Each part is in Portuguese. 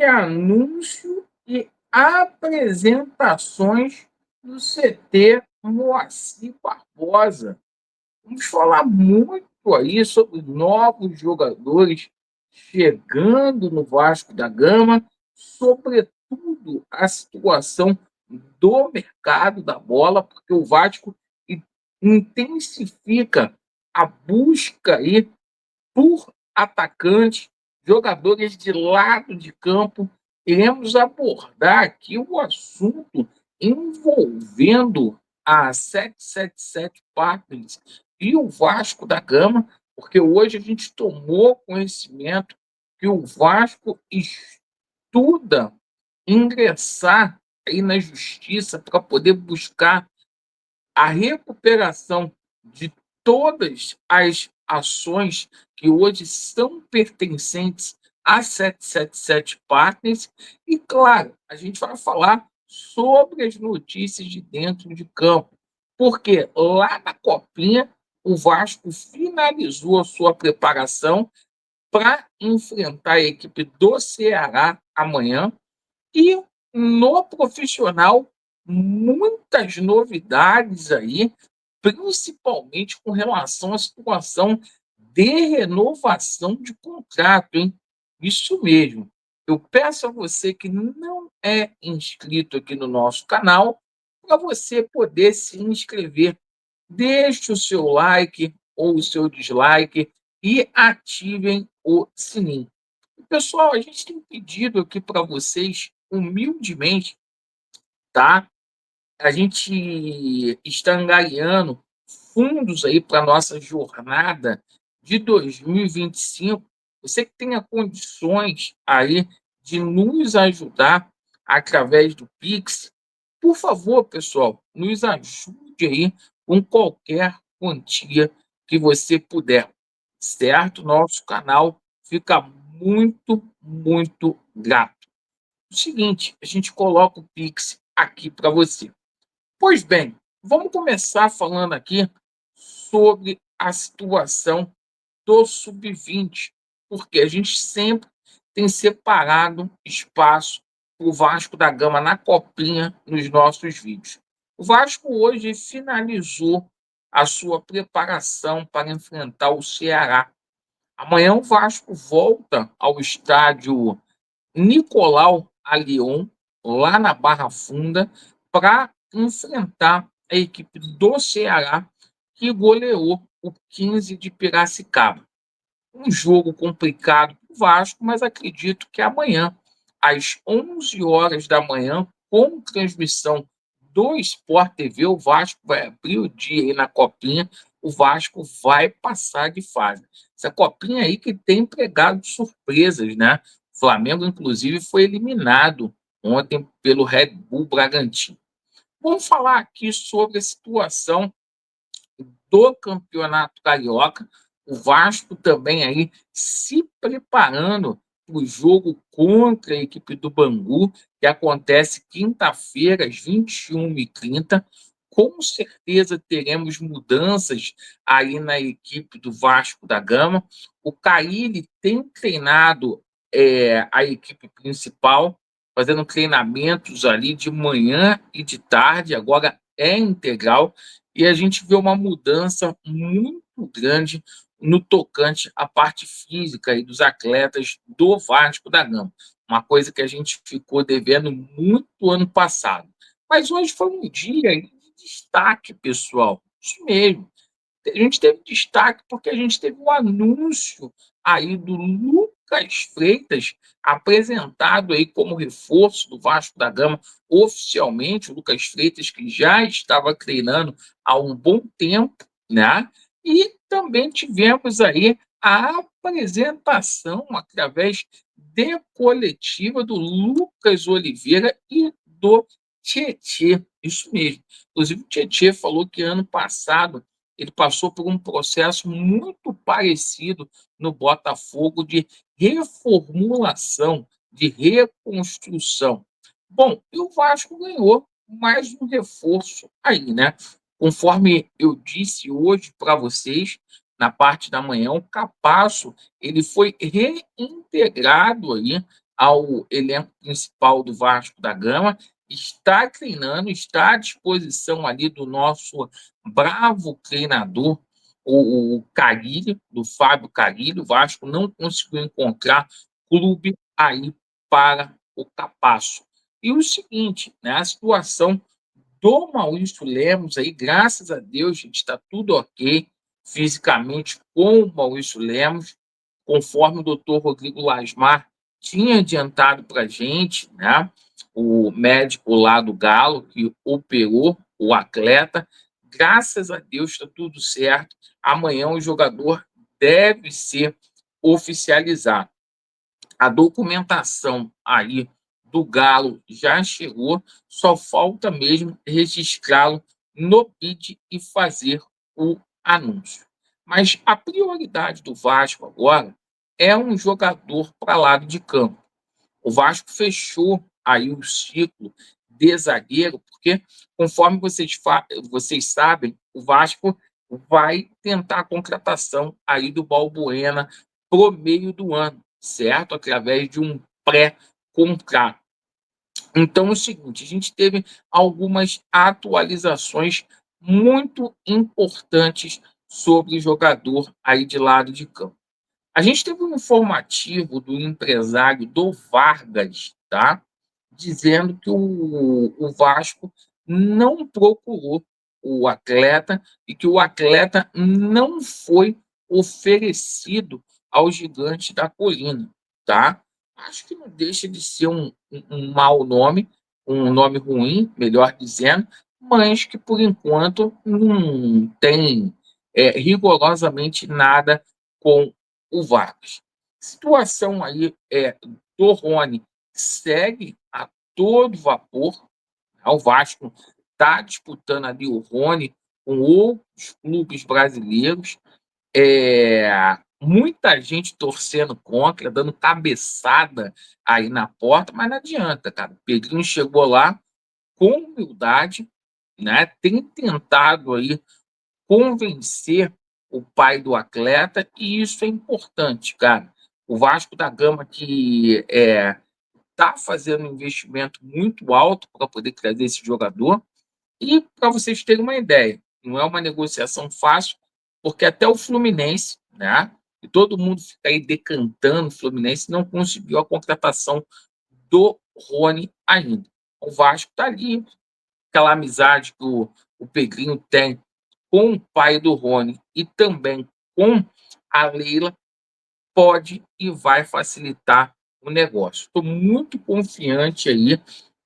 de anúncio e apresentações do CT Moacir Barbosa. Vamos falar muito aí sobre novos jogadores chegando no Vasco da Gama, sobretudo a situação do mercado da bola, porque o Vasco intensifica a busca aí por atacantes, jogadores de lado de campo. Iremos abordar aqui o assunto envolvendo a 777 Partners e o Vasco da Gama, porque hoje a gente tomou conhecimento que o Vasco estuda ingressar aí na justiça para poder buscar a recuperação de todas as ações que hoje são pertencentes à 777 Partners. E, claro, a gente vai falar sobre as notícias de dentro de campo, porque lá na Copinha o Vasco finalizou a sua preparação para enfrentar a equipe do Ceará amanhã. E no profissional, muitas novidades aí, principalmente com relação à situação de renovação de contrato, hein? Isso mesmo. Eu peço a você que não é inscrito aqui no nosso canal, para você poder se inscrever. Deixe o seu like ou o seu dislike e ativem o sininho. Pessoal, a gente tem pedido aqui para vocês, humildemente, tá? A gente está angariando fundos aí para a nossa jornada de 2025. Você que tenha condições aí de nos ajudar através do Pix, por favor, pessoal, nos ajude aí com qualquer quantia que você puder, certo? Nosso canal fica muito, muito grato. O seguinte, a gente coloca o Pix aqui para você. Pois bem, vamos começar falando aqui sobre a situação do sub-20, porque a gente sempre tem separado espaço para o Vasco da Gama na Copinha nos nossos vídeos. O Vasco hoje finalizou a sua preparação para enfrentar o Ceará. Amanhã o Vasco volta ao estádio Nicolau Alion, lá na Barra Funda, para enfrentar a equipe do Ceará, que goleou o 15 de Piracicaba. Um jogo complicado para o Vasco, mas acredito que amanhã, às 11 horas da manhã, com transmissão do Sport TV, o Vasco vai abrir o dia aí na Copinha, o Vasco vai passar de fase. Essa Copinha aí que tem empregado surpresas, né? O Flamengo, inclusive, foi eliminado ontem pelo Red Bull Bragantino. Vamos falar aqui sobre a situação do Campeonato Carioca. O Vasco também aí se preparando para o jogo contra a equipe do Bangu, que acontece quinta-feira, às 21h30. Com certeza teremos mudanças aí na equipe do Vasco da Gama. O Carille tem treinado a equipe principal, fazendo treinamentos ali de manhã e de tarde, agora é integral, e a gente vê uma mudança muito grande no tocante à parte física aí dos atletas do Vasco da Gama, uma coisa que a gente ficou devendo muito ano passado. Mas hoje foi um dia de destaque, pessoal, isso mesmo. A gente teve destaque porque a gente teve um anúncio aí do Lucas Freitas, apresentado aí como reforço do Vasco da Gama oficialmente. O Lucas Freitas, que já estava treinando há um bom tempo, né? E também tivemos aí a apresentação através de coletiva do Lucas Oliveira e do Tietê. Isso mesmo. Inclusive, o Tietê falou que ano passado ele passou por um processo muito parecido no Botafogo de reformulação, de reconstrução. Bom, e o Vasco ganhou mais um reforço aí, né? Conforme eu disse hoje para vocês, na parte da manhã, o Capasso ele foi reintegrado aí ao elenco principal do Vasco da Gama, está treinando, está à disposição ali do nosso bravo treinador, o Carille, do Fábio Carille. O Vasco não conseguiu encontrar clube aí para o Capasso. E o seguinte, né, a situação do Maurício Lemos aí, graças a Deus, gente, está tudo ok fisicamente com o Maurício Lemos, conforme o doutor Rodrigo Lasmar tinha adiantado para a gente, né? O médico lá do Galo, que operou o atleta. Graças a Deus está tudo certo. Amanhã o jogador deve ser oficializado. A documentação aí do Galo já chegou, só falta mesmo registrá-lo no BID e fazer o anúncio. Mas a prioridade do Vasco agora é um jogador para lado de campo. O Vasco fechou aí o ciclo de zagueiro, porque, conforme vocês sabem, o Vasco vai tentar a contratação aí do Balbuena pro meio do ano, certo? Através de um pré-contrato. Então, é o seguinte, a gente teve algumas atualizações muito importantes sobre o jogador aí de lado de campo. A gente teve um informativo do empresário do Vargas, tá? Dizendo que o Vasco não procurou o atleta e que o atleta não foi oferecido ao Gigante da Colina, tá? Acho que não deixa de ser um mau nome, um nome ruim, melhor dizendo, mas que por enquanto não tem rigorosamente nada com o Vargas. Situação aí do Rony segue a todo vapor. O Vasco está disputando ali o Rony com outros clubes brasileiros. Muita gente torcendo contra, dando cabeçada aí na porta, mas não adianta, cara. O Pedrinho chegou lá com humildade, né? Tem tentado aí convencer o pai do atleta, e isso é importante, cara. O Vasco da Gama, que está fazendo um investimento muito alto para poder trazer esse jogador, e para vocês terem uma ideia, não é uma negociação fácil, porque até o Fluminense, né? E todo mundo fica aí decantando o Fluminense, não conseguiu a contratação do Rony ainda. O Vasco está ali, aquela amizade que o Pedrinho tem com o pai do Rony e também com a Leila, pode e vai facilitar o negócio. Estou muito confiante aí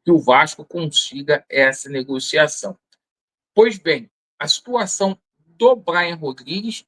que o Vasco consiga essa negociação. Pois bem, a situação do Brian Rodrigues,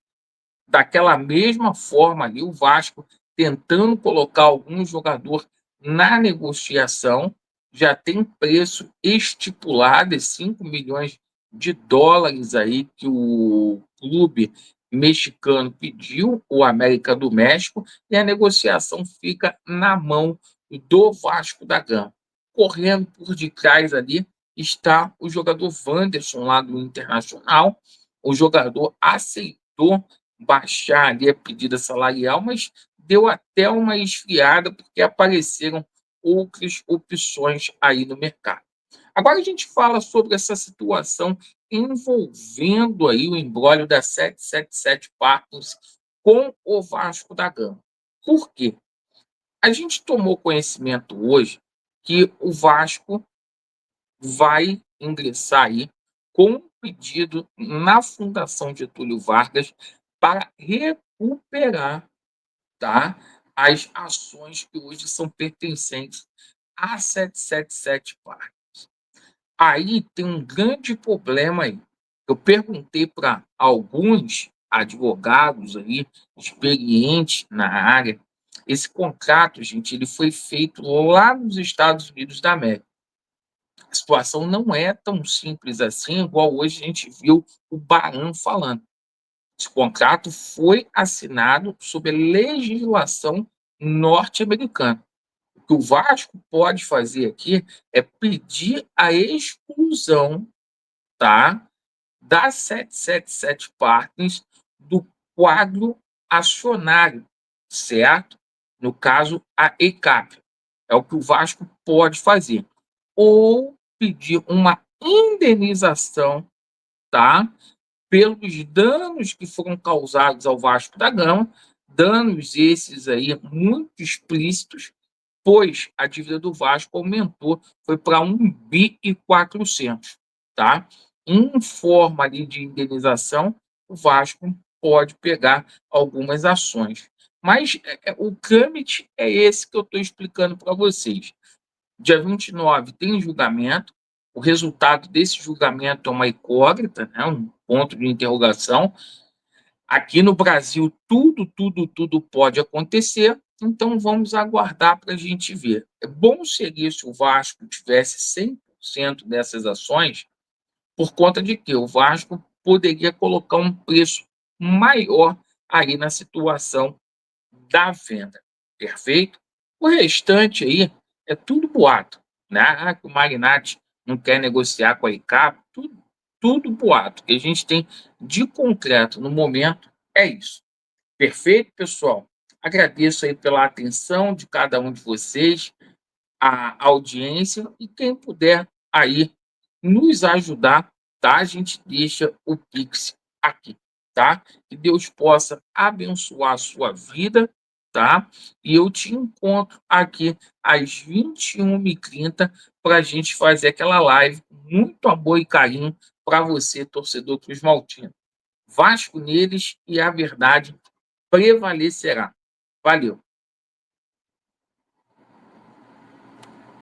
daquela mesma forma ali, o Vasco tentando colocar algum jogador na negociação, já tem preço estipulado, de 5 milhões de dólares aí que o clube mexicano pediu, o América do México, e a negociação fica na mão do Vasco da Gama. Correndo por detrás ali está o jogador Wanderson, lá do Internacional. O jogador aceitou baixar ali a pedida salarial, mas deu até uma esfriada, porque apareceram outras opções aí no mercado. Agora a gente fala sobre essa situação envolvendo aí o imbróglio da 777 Partners com o Vasco da Gama. Por quê? A gente tomou conhecimento hoje que o Vasco vai ingressar aí com um pedido na Fundação Getúlio Vargas para recuperar, tá, as ações que hoje são pertencentes à 777 Parque. Aí tem um grande problema aí. Eu perguntei para alguns advogados aí, experientes na área, esse contrato, gente, ele foi feito lá nos Estados Unidos da América. A situação não é tão simples assim, igual hoje a gente viu o Baran falando. Esse contrato foi assinado sob a legislação norte-americana. O que o Vasco pode fazer aqui é pedir a exclusão, tá, da 777 Partners do quadro acionário, certo? No caso, a ECAP. É o que o Vasco pode fazer. Ou pedir uma indenização, tá? Pelos danos que foram causados ao Vasco da Gama, danos esses aí muito explícitos, pois a dívida do Vasco aumentou, foi para 1,4 bi, tá? Em forma ali de indenização, o Vasco pode pegar algumas ações. Mas o trâmite é esse que eu estou explicando para vocês. Dia 29 tem julgamento, o resultado desse julgamento é uma incógnita, né, um ponto de interrogação. Aqui no Brasil, tudo pode acontecer, então vamos aguardar para a gente ver. É bom seria se o Vasco tivesse 100% dessas ações, por conta de que o Vasco poderia colocar um preço maior aí na situação da venda. Perfeito? O restante aí é tudo boato, né? Ah, que o Magnati não quer negociar com a ICAP, tudo boato. O que a gente tem de concreto no momento é isso. Perfeito, pessoal? Agradeço aí pela atenção de cada um de vocês, a audiência, e quem puder aí nos ajudar, tá? A gente deixa o Pix aqui, tá? Que Deus possa abençoar a sua vida, tá? E eu te encontro aqui às 21h30 para a gente fazer aquela live com muito amor e carinho para você, torcedor Cruz Maltino. Vasco neles e a verdade prevalecerá. Valeu!